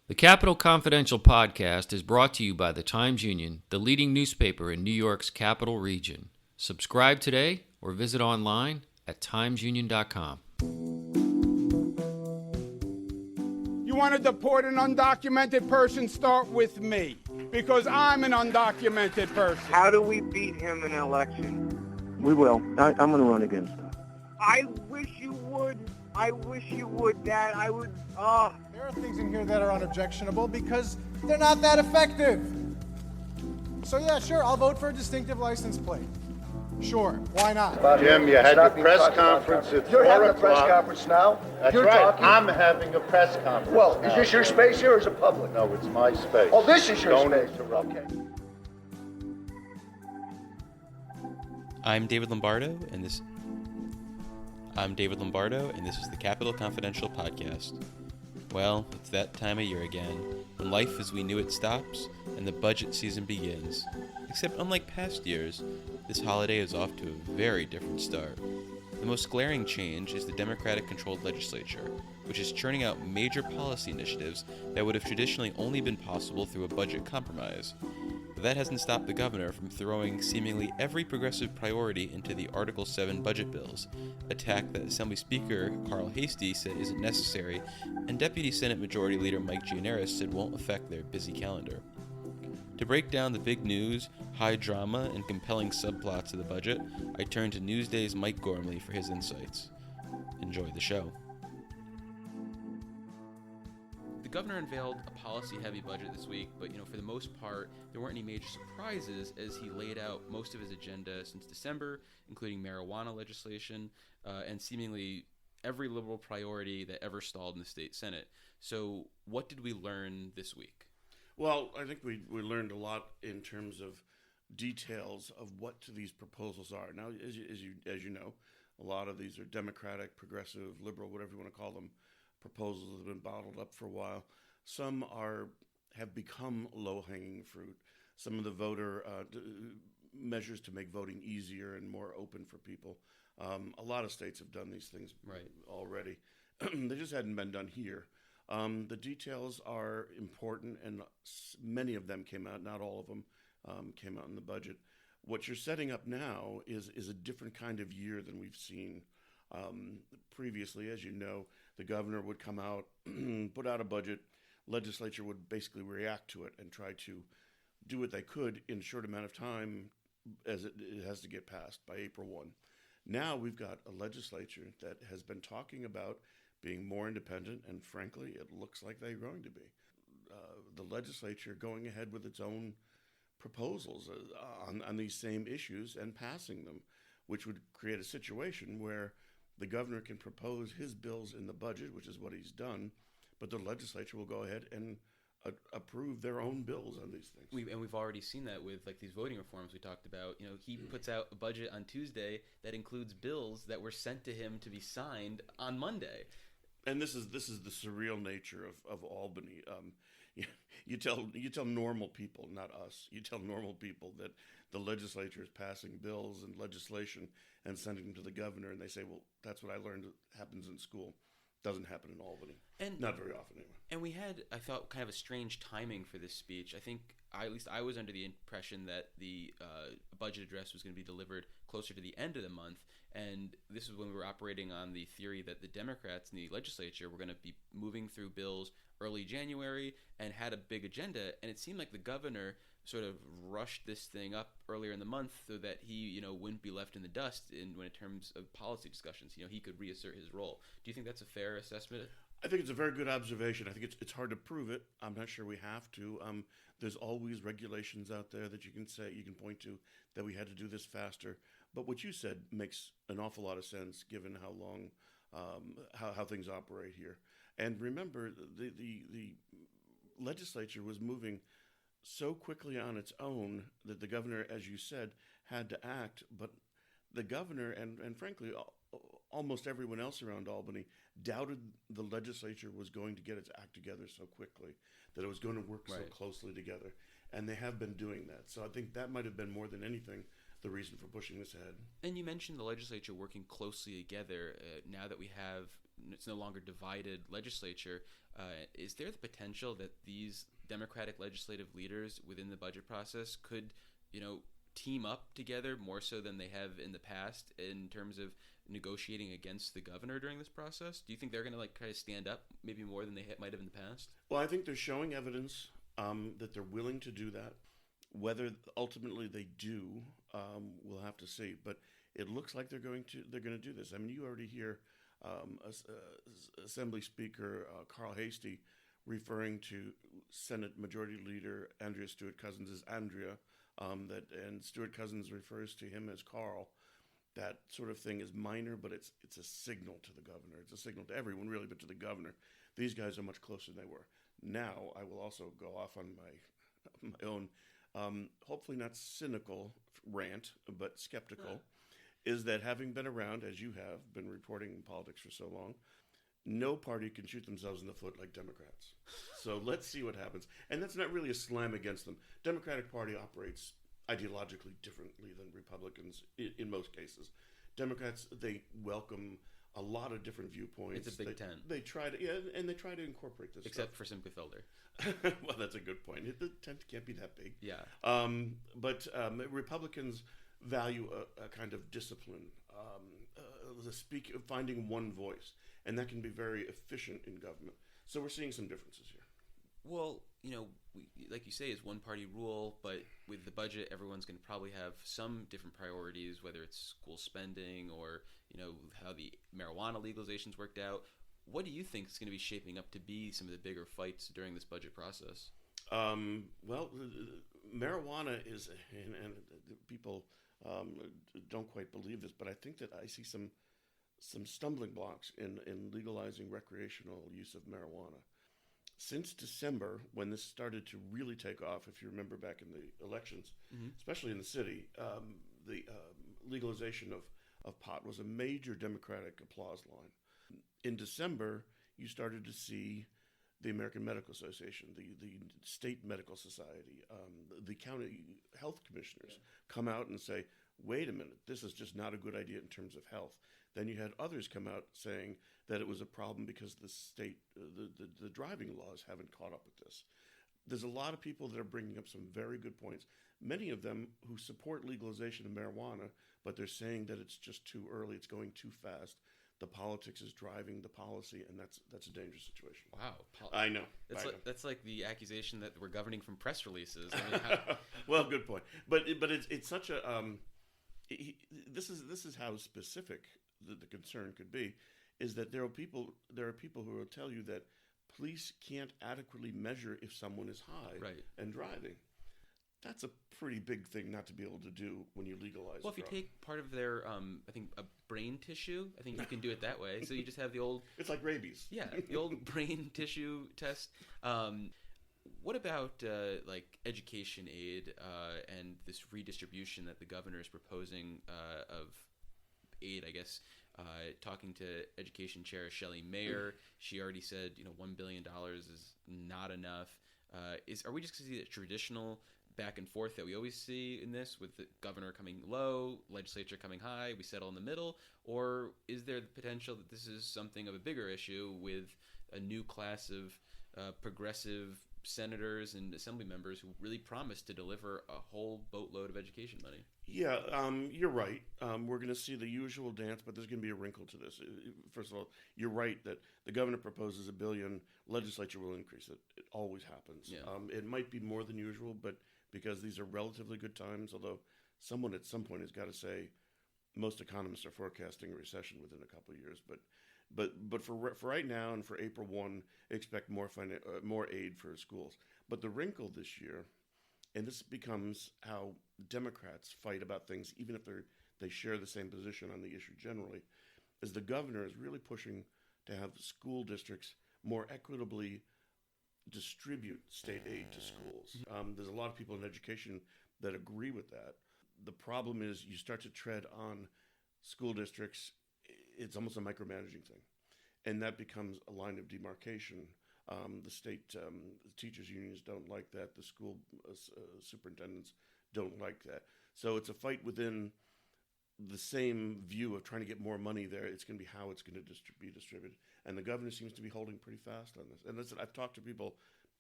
The Capital Confidential podcast is brought to you by the Times-Union, the leading newspaper in New York's capital region. Subscribe today or visit online at timesunion.com. You want to deport an undocumented person? Start with me, because I'm an undocumented person. How do we beat him in an election? We will. I'm going to run against him. I wish you would. I wish you would, Dad. I would. There are things in here that are unobjectionable because they're not that effective. So yeah, sure, I'll vote for a distinctive license plate. Sure, why not? Jim, you had your press conference at 4 o'clock. You're having a press conference now? That's You're right. talking? I'm having a press conference. Well, now. is this your space here or is it public? No, it's my space. Oh, this is your Don't space. interrupt. Okay. I'm David Lombardo, and this is the Capital Confidential podcast. Well, it's that time of year again, when life as we knew it stops and the budget season begins. Except unlike past years, this holiday is off to a very different start. The most glaring change is the Democratic-controlled legislature, which is churning out major policy initiatives that would have traditionally only been possible through a budget compromise. But that hasn't stopped the governor from throwing seemingly every progressive priority into the Article 7 budget bills, a tack that Assembly Speaker Carl Hastie said isn't necessary, and Deputy Senate Majority Leader Mike Gianaris said won't affect their busy calendar. To break down the big news, high drama, and compelling subplots of the budget, I turn to Newsday's Mike Gormley for his insights. Enjoy the show. The governor unveiled a policy-heavy budget this week, but for the most part, there weren't any major surprises as he laid out most of his agenda since December, including marijuana legislation and seemingly every liberal priority that ever stalled in the state Senate. So what did we learn this week? Well, I think we learned a lot in terms of details of what these proposals are. Now, as you know, a lot of these are Democratic, progressive, liberal, whatever you want to call them, proposals that have been bottled up for a while. Some have become low-hanging fruit. Some of the voter measures to make voting easier and more open for people. A lot of states have done these things already. They just hadn't been done here. The details are important, and many of them came out. Not all of them came out in the budget. What you're setting up now is a different kind of year than we've seen previously. As you know, the governor would come out, put out a budget. Legislature would basically react to it and try to do what they could in a short amount of time as it has to get passed by April 1. Now we've got a legislature that has been talking about being more independent, and frankly, it looks like they're going to be. The legislature going ahead with its own proposals on these same issues and passing them, which would create a situation where the governor can propose his bills in the budget, which is what he's done, but the legislature will go ahead and approve their own bills on these things. We've already seen that with these voting reforms we talked about. He puts out a budget on Tuesday that includes bills that were sent to him to be signed on Monday. And this is the surreal nature of Albany. You tell normal people, not us. You tell normal people that the legislature is passing bills and legislation and sending them to the governor, and they say, "Well, that's what I learned happens in school." Doesn't happen in Albany, and not very often anyway. And we had, I thought, kind of a strange timing for this speech. I think, at least I was under the impression that the budget address was going to be delivered closer to the end of the month. And this is when we were operating on the theory that the Democrats in the legislature were going to be moving through bills early January and had a big agenda. And it seemed like the governor sort of rushed this thing up earlier in the month so that he, wouldn't be left in the dust in terms of policy discussions. He could reassert his role. Do you think that's a fair assessment? I think it's a very good observation. I think it's hard to prove it. I'm not sure we have to. There's always regulations out there that you can point to that we had to do this faster. But what you said makes an awful lot of sense given how long, how things operate here. And remember, the legislature was moving so quickly on its own that the governor, as you said, had to act. But the governor and frankly, almost everyone else around Albany doubted the legislature was going to get its act together so quickly, that it was going to work so closely together. And they have been doing that. So I think that might have been more than anything the reason for pushing this ahead. And you mentioned the legislature working closely together. Now that we have, it's no longer divided legislature, is there the potential that these Democratic legislative leaders within the budget process could, team up together more so than they have in the past in terms of negotiating against the governor during this process? Do you think they're going to try to stand up maybe more than they might have in the past? Well, I think they're showing evidence that they're willing to do that. Whether ultimately they do, we'll have to see. But it looks like they're going to do this. I mean, you already hear Assembly Speaker Carl Hastie referring to Senate Majority Leader Andrea Stewart-Cousins as Andrea, and Stewart-Cousins refers to him as Carl. That sort of thing is minor, but it's a signal to the governor. It's a signal to everyone, really, but to the governor. These guys are much closer than they were. Now, I will also go off on my own, hopefully not cynical rant, but skeptical, is that having been around, as you have, been reporting politics for so long, no party can shoot themselves in the foot like Democrats. So let's see what happens. And that's not really a slam against them. Democratic Party operates ideologically differently than Republicans in most cases. Democrats, they welcome a lot of different viewpoints. It's a big tent. They try to, and they try to incorporate this Except stuff. for Simca Felder. Well, that's a good point. The tent can't be that big. Yeah. But Republicans value a kind of discipline, finding one voice, and that can be very efficient in government. So we're seeing some differences here. Well, like you say, it's one party rule, but with the budget, everyone's going to probably have some different priorities, whether it's school spending or, how the marijuana legalization's worked out. What do you think is going to be shaping up to be some of the bigger fights during this budget process? Well, marijuana is, and people don't quite believe this, but I think that I see some stumbling blocks in legalizing recreational use of marijuana. Since December, when this started to really take off, if you remember back in the elections, especially in the city, the legalization of pot was a major Democratic applause line. In December, you started to see the American Medical Association, the State Medical Society, the county health commissioners come out and say, wait a minute, this is just not a good idea in terms of health. Then you had others come out saying that it was a problem because the state, the driving laws haven't caught up with this. There's a lot of people that are bringing up some very good points, many of them who support legalization of marijuana, but they're saying that it's just too early, it's going too fast. The politics is driving the policy, and that's a dangerous situation. Wow. I know. That's like the accusation that we're governing from press releases. Well, good point. But it's such a this is how specific the concern could be, is that there are people who will tell you that police can't adequately measure if someone is high and driving. That's a pretty big thing not to be able to do when you legalize. Well, if you take part of their, I think, a brain tissue, I think you can do it that way. So you just have the old... It's like rabies. Yeah, the old brain tissue test. What about, education aid and this redistribution that the governor is proposing of aid, I guess? Talking to Education Chair Shelley Mayer, she already said, $1 billion is not enough. Are we just going to see the traditional back and forth that we always see in this, with the governor coming low, legislature coming high, we settle in the middle? Or is there the potential that this is something of a bigger issue with a new class of progressive senators and assembly members who really promise to deliver a whole boatload of education money? Yeah, you're right. We're going to see the usual dance, but there's going to be a wrinkle to this. First of all, you're right that the governor proposes $1 billion, legislature will increase it. It always happens. Yeah. It might be more than usual, but because these are relatively good times, although someone at some point has got to say most economists are forecasting a recession within a couple of years. But for right now and for April 1, expect more aid for schools. But the wrinkle this year, and this becomes how Democrats fight about things, even if they share the same position on the issue generally, is the governor is really pushing to have school districts more equitably distribute state aid to schools. There's a lot of people in education that agree with that. The problem is you start to tread on school districts, it's almost a micromanaging thing. And that becomes a line of demarcation. The state teachers unions don't like that. The school superintendents don't like that. So it's a fight within the same view of trying to get more money there. It's going to be how it's going to be distributed. And the governor seems to be holding pretty fast on this. And listen, I've talked to people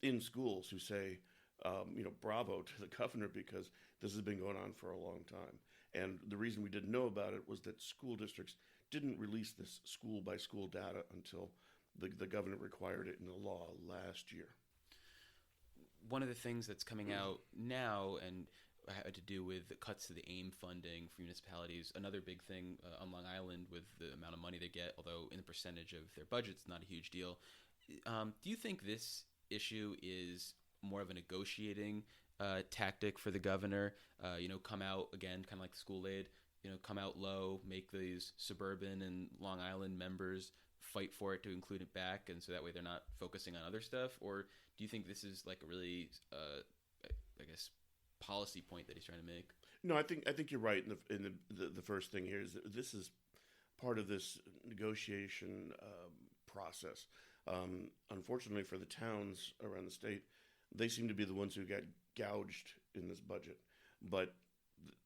in schools who say, bravo to the governor, because this has been going on for a long time. And the reason we didn't know about it was that school districts didn't release this school by school data until the governor required it in the law last year. One of the things that's coming out now and had to do with the cuts to the AIM funding for municipalities. Another big thing on Long Island with the amount of money they get, although in the percentage of their budget, it's not a huge deal. Do you think this issue is more of a negotiating tactic for the governor? Come out, again, kind of like the school aid, come out low, make these suburban and Long Island members fight for it to include it back, and so that way they're not focusing on other stuff? Or do you think this is like a really, policy point that he's trying to make? No, I think you're right. In the first thing here is that this is part of this negotiation process. Unfortunately for the towns around the state, they seem to be the ones who got gouged in this budget. But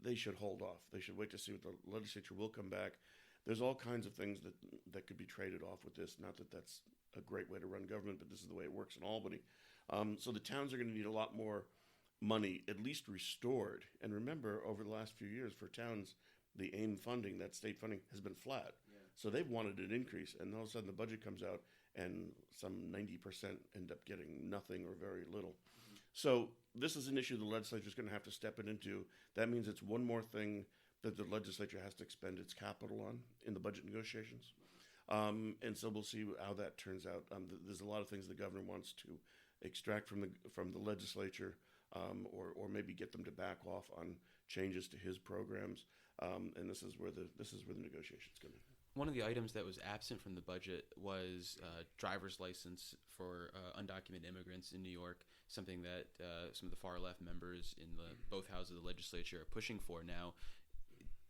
they should hold off. They should wait to see what the legislature will come back. There's all kinds of things that could be traded off with this. Not that that's a great way to run government, but this is the way it works in Albany. So the towns are going to need a lot more money, at least restored. And remember, over the last few years, for towns, the AIM funding, that state funding, has been flat. Yeah. So they've wanted an increase, and all of a sudden the budget comes out, and some 90% end up getting nothing or very little. Mm-hmm. So this is an issue the legislature is going to have to step into. That means it's one more thing that the legislature has to expend its capital on in the budget negotiations. And so we'll see how that turns out. There's a lot of things the governor wants to extract from the legislature, or maybe get them to back off on changes to his programs. And this is where the negotiations come in. One of the items that was absent from the budget was driver's license for undocumented immigrants in New York, something that some of the far left members in both houses of the legislature are pushing for now.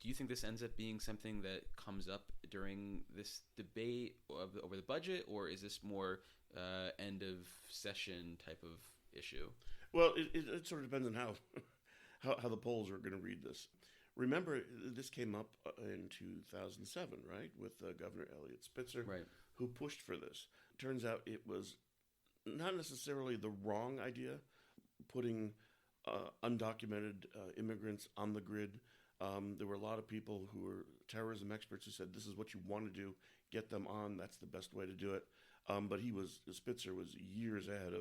Do you think this ends up being something that comes up during this debate over the budget, or is this more end of session type of issue? Well, it sort of depends on how the polls are going to read this. Remember, this came up in 2007, right, with Governor Elliott Spitzer, right, who pushed for this. Turns out it was not necessarily the wrong idea, putting undocumented immigrants on the grid. There were a lot of people who were terrorism experts who said, this is what you want to do, get them on, that's the best way to do it. But Spitzer was years ahead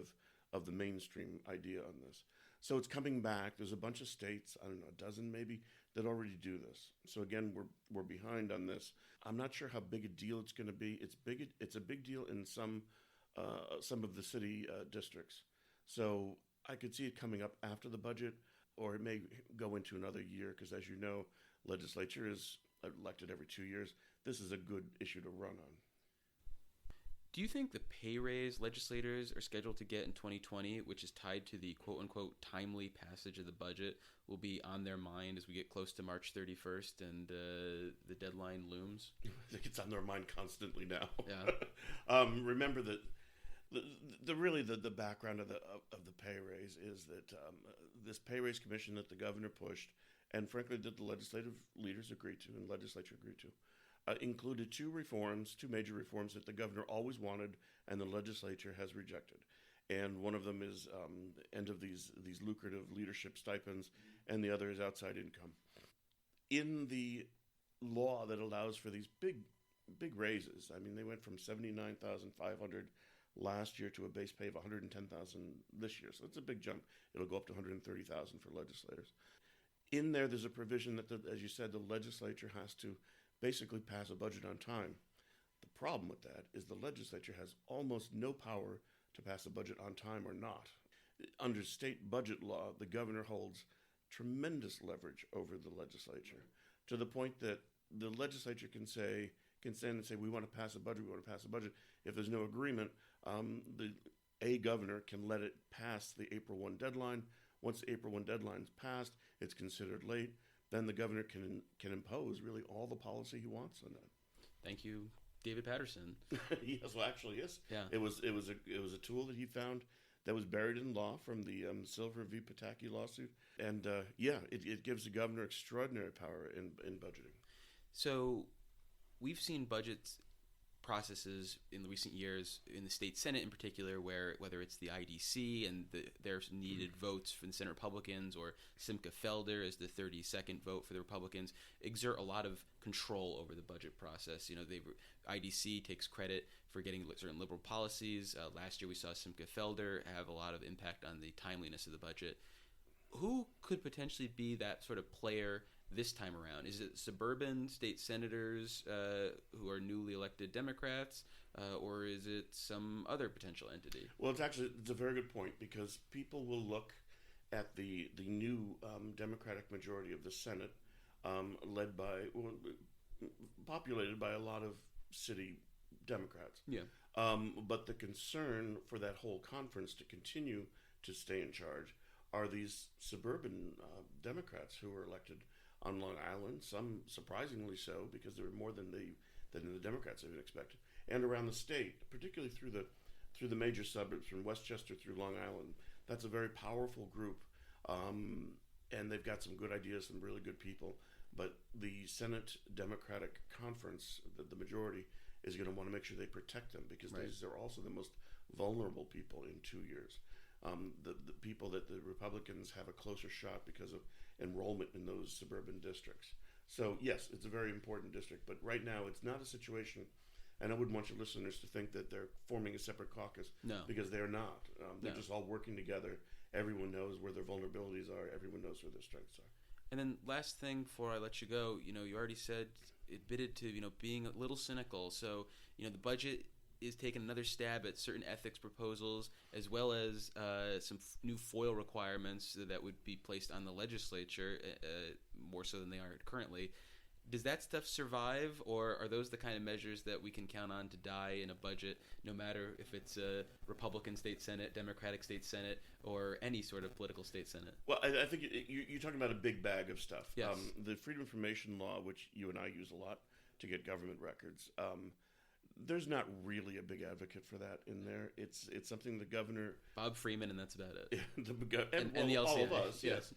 of the mainstream idea on this. So it's coming back. There's a bunch of states, I don't know, a dozen maybe, that already do this. So again, we're behind on this. I'm not sure how big a deal it's going to be. It's a big deal in some of the city districts. So I could see it coming up after the budget, or it may go into another year, because as you know, legislature is elected every 2 years. This is a good issue to run on. Do you think the pay raise legislators are scheduled to get in 2020, which is tied to the quote-unquote timely passage of the budget, will be on their mind as we get close to March 31st and the deadline looms? I think it's on their mind constantly now. Yeah. Remember that the background of the pay raise is that this pay raise commission that the governor pushed, and frankly that the legislative leaders agreed to and legislature agreed to, included two major reforms that the governor always wanted and the legislature has rejected. And one of them is the end of these lucrative leadership stipends, and the other is outside income. In the law that allows for these big raises, I mean, they went from $79,500 last year to a base pay of $110,000 this year, so it's a big jump. It'll go up to $130,000 for legislators. In there's a provision that, as you said, the legislature has to basically pass a budget on time. The problem with that is the legislature has almost no power to pass a budget on time or not. Under state budget law, the governor holds tremendous leverage over the legislature, to the point that the legislature can stand and say, we want to pass a budget. If there's no agreement, the governor can let it pass the April 1 deadline. Once the April 1 deadline's passed, it's considered late. Then the governor can impose really all the policy he wants on that. Thank you, David Patterson. Yes, well, actually, yes. Yeah. It was a tool that he found that was buried in law from the Silver v. Pataki lawsuit. And it gives the governor extraordinary power in budgeting. So we've seen budgets processes in the recent years in the state Senate in particular, where whether it's the IDC and their needed votes from the Senate Republicans, or Simca Felder as the 32nd vote for the Republicans, exert a lot of control over the budget process. IDC takes credit for getting certain liberal policies. Last year we saw Simca Felder have a lot of impact on the timeliness of the budget. Who could potentially be that sort of player this time around? Is it suburban state senators who are newly elected Democrats, or is it some other potential entity? Well, it's a very good point, because people will look at the new Democratic majority of the Senate, populated by a lot of city Democrats. Yeah. But the concern for that whole conference to continue to stay in charge are these suburban Democrats who were elected on Long Island, some surprisingly so, because there were more than the Democrats had expected, and around the state, particularly through the major suburbs from Westchester through Long Island. That's a very powerful group, and they've got some good ideas, some really good people. But the Senate Democratic Conference, the majority, is going to want to make sure they protect them, because these are also the most vulnerable people in 2 years. The people that the Republicans have a closer shot because of enrollment in those suburban districts. So yes, it's a very important district, but right now it's not a situation, and I wouldn't want your listeners to think that they're forming a separate caucus. No. Because they're not. They're just all working together. Everyone knows where their vulnerabilities are. Everyone knows where their strengths are. And then last thing before I let you go, you already said, admitted to, being a little cynical. So, the budget is taking another stab at certain ethics proposals, as well as some new FOIL requirements that would be placed on the legislature, more so than they are currently. Does that stuff survive, or are those the kind of measures that we can count on to die in a budget, no matter if it's a Republican state Senate, Democratic state Senate, or any sort of political state Senate? Well, I think you're talking about a big bag of stuff. Yes. The Freedom of Information Law, which you and I use a lot to get government records, there's not really a big advocate for that in there. It's something the governor... Bob Freeman, and that's about it. and the LCA. All of us, yes.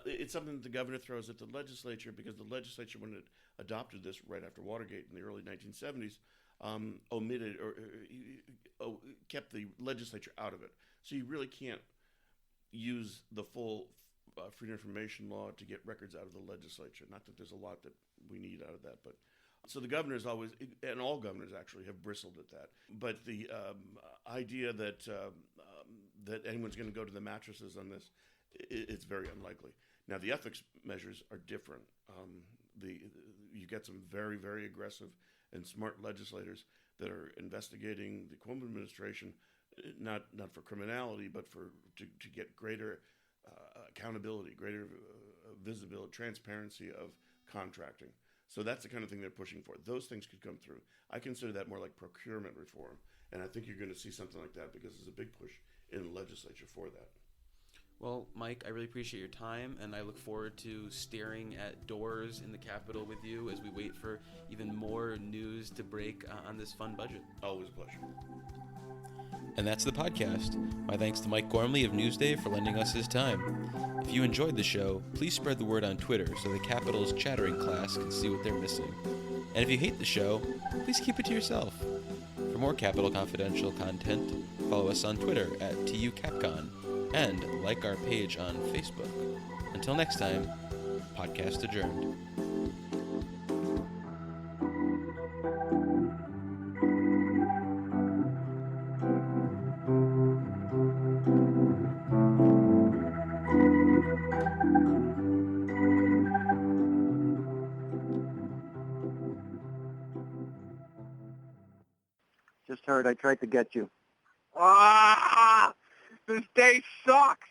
It's something that the governor throws at the legislature, because the legislature, when it adopted this right after Watergate in the early 1970s, omitted or kept the legislature out of it. So you really can't use the full Freedom of Information Law to get records out of the legislature. Not that there's a lot that we need out of that, but... So the governors always, and all governors actually, have bristled at that. But the idea that anyone's going to go to the mattresses on this, it's very unlikely. Now, the ethics measures are different. You get some very, very aggressive and smart legislators that are investigating the Cuomo administration, not for criminality, but to get greater accountability, greater visibility, transparency of contracting. So that's the kind of thing they're pushing for. Those things could come through. I consider that more like procurement reform, and I think you're going to see something like that, because there's a big push in the legislature for that. Well, Mike, I really appreciate your time, and I look forward to staring at doors in the Capitol with you as we wait for even more news to break on this fun budget. Always a pleasure. And that's the podcast. My thanks to Mike Gormley of Newsday for lending us his time. If you enjoyed the show, please spread the word on Twitter so the Capitol's chattering class can see what they're missing. And if you hate the show, please keep it to yourself. For more Capitol Confidential content, follow us on Twitter at TUCapcon and like our page on Facebook. Until next time, podcast adjourned. Just heard I tried to get you. Ah! This day sucks!